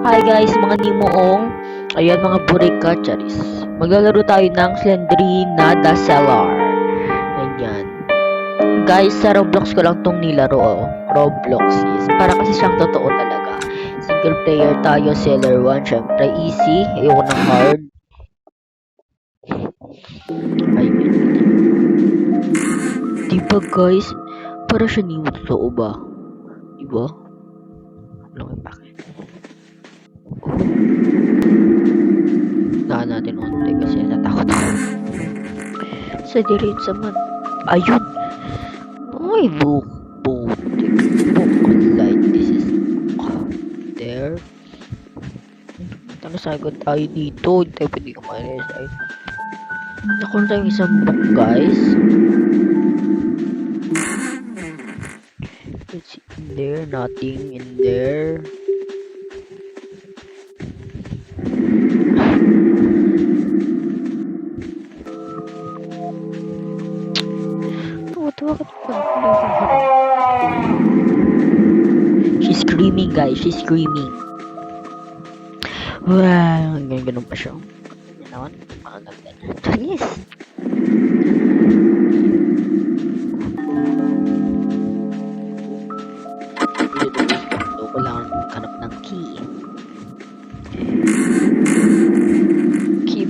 Hi guys, mga Nimoong. Ayan mga Burika Charis. Maglalaro tayo ng Slendrina the Cellar. Ayan. Guys, sa Roblox ko lang tong nilaro. Roblox is. Para kasi siyang totoo talaga. Single player tayo, Cellar 1. Syempre, easy. Ayoko ng hard. Ayun. Diba guys? Para siya Nimo totoo ba? Diba? Ano yung bakit? Daan natin onte kasi natakot ako. Sa diretsa man. Ayun! Ay, book. Book light. This is there. Nasagot tayo dito. Hindi tayo pwede kumain. Nakuha tayo isang book, guys. It's in there. Nothing in there. She's screaming, guys. She's screaming. Wow, ganun pa siya. Yan naman, makaganda. Yes. So, kailangan maghanap ng key. Key.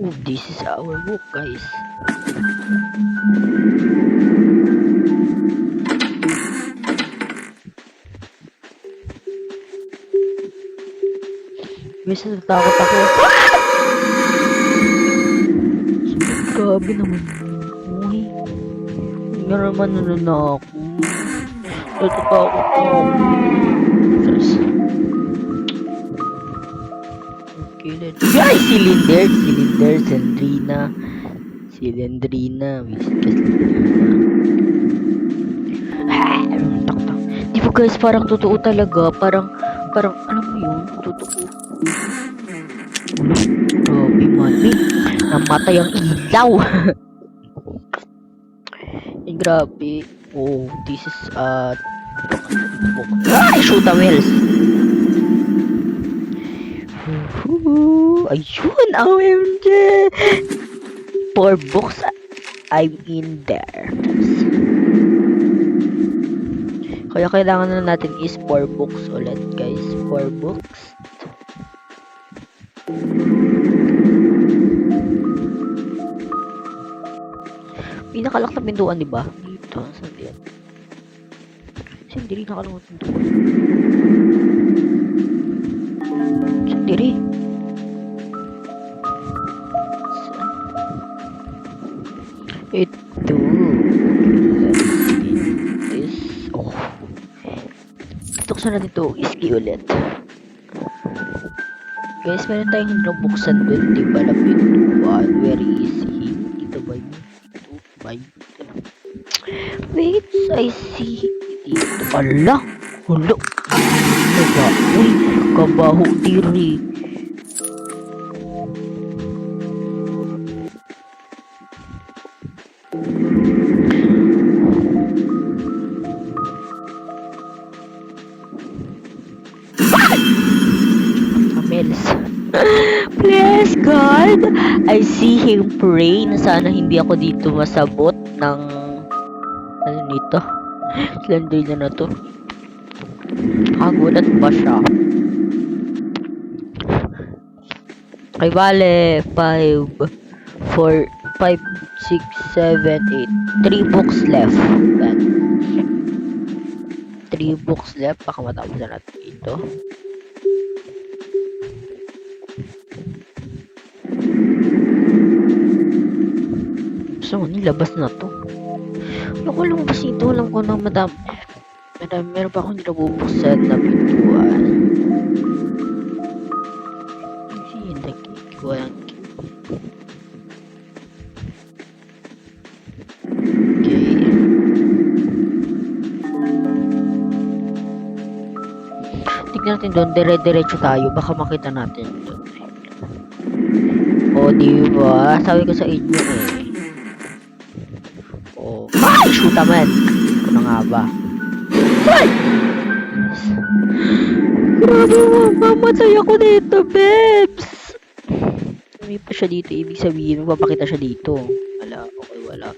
Oh, this is our book, guys. Guys, natatakot ako. Grabe naman. Uy. Nga naman na ako. Natatakot ako. Okay, let's go. Ay! Cylindrina. Tak. Di ba guys, parang totoo talaga. Parang, alam mo yun? Totoo. Grabe man. Namatay ang ilaw. Eh, grabe. Oh, this is, shoot the wheels. Ayun, OMG! 4 books, I'm in there. Kaya kailangan na natin is 4 books ulit, guys. 4 books. Pinakalak na pintuan, di ba? Dito, saan yan? Sandiri, nakalak na pintuan. Sandiri. Ito. This. Oh. Tuksan natin ito. Iski ulit. Guys, meron tayong hindi buksan dun. Di ba na pintuan? Very easy. Ito ba yun? Ito ba yun? Wait, I see. Dito. Ala! Hulo! Diba? Uy! Kabaho diri. Please God, I see him pray na sana hindi ako dito masabot ng ano nito. Slendrina na to. Kagulat ba siya? Okay, bale 5 4 5 6 7 8 3 books left. 3 books left. Baka matapos na natin ito. So, nilabas na to. Ako lumabas ito. Alam ko na madami. Meron pa akong nabubuksan na pintuan. Kasi hindi ko lang. Okay. Tignan natin doon. Dire-diretso tayo. Baka makita natin doon. O, diba? Sabi ko sa inyo eh. Oh. Ay! Shoot naman! Ano nga ba? Ay! Grabe, mamatay ako dito, Bebs! May pa siya dito, ibig sabihin, magpapakita siya dito. Wala, okay, wala.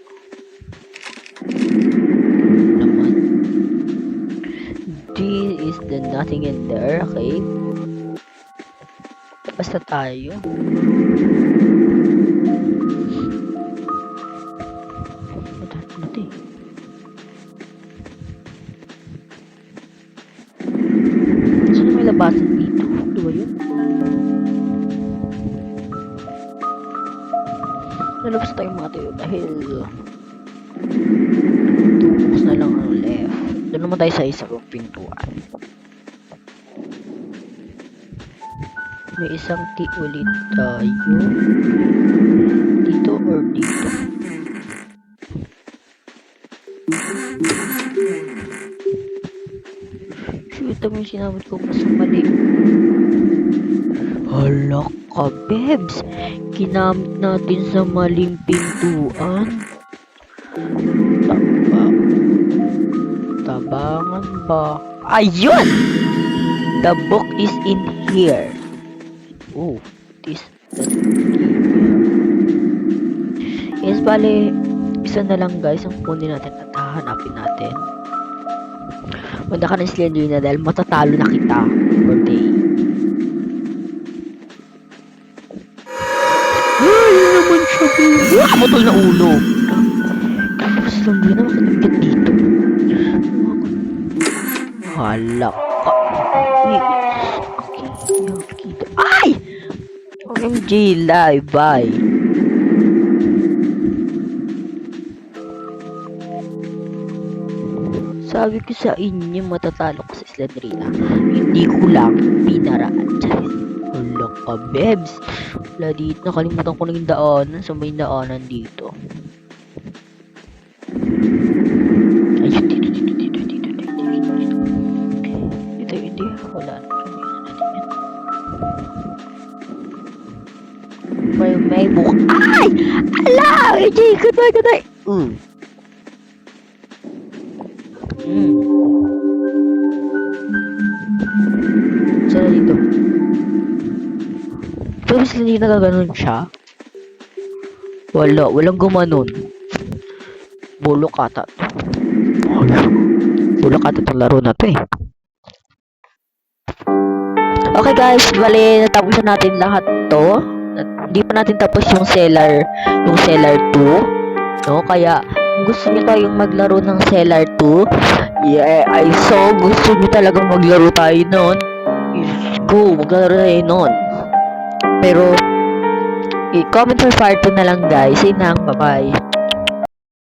Naman. This is the nothing in there, okay? Basta tayo. Ano to eh? Saan may labasan dito? Di ba yun? Lalabas tayo mga tayo dahil tubukas na lang ang left. Doon naman tayo sa isa kong pintuan. May isang key ulit tayo. Dito or dito? Shoot, mo yung sinabot ko pa sa mali. Hala ka, Bebs! Kinamit natin sa maling pintuan. Tabangan ba? Ayun! The book is in here. Oh, this. Yes, bale, isa na lang guys ang kunin natin at hahanapin natin. Wala ka ng Slenderina dahil matatalo na kita for day. Ay, naman siya, baby. Putol na ulo. Tapos Slenderina makikita dito. Hala ka. Ay! OMG, live, bye. Sabi ko sa inyo, matatalo ko sa Slenderina. Hindi ko lang pinaraan. Hala ka, Bebs. Wala dito. Nakalimutan ko na yung daanan. Sa may daanan dito. Ayun, dito. Dito, hindi. Wala na. May book. Ay! Ala! AJ, goodbye. Saan dito? Pero hindi nagaganon siya. Walang gumanon. Bulok ata. Bulok ata itong laro na to eh. Okay guys, bali natapos na natin lahat to. Hindi pa natin tapos yung Cellar 2. No, kaya kung gusto niyo tayong maglaro ng Cellar 2, yeah, I saw gusto niyo talagang maglaro tayo noon. Go, maglaro tayo noon. Pero i-comment for part 2 na lang guys. Yun lang, bye-bye.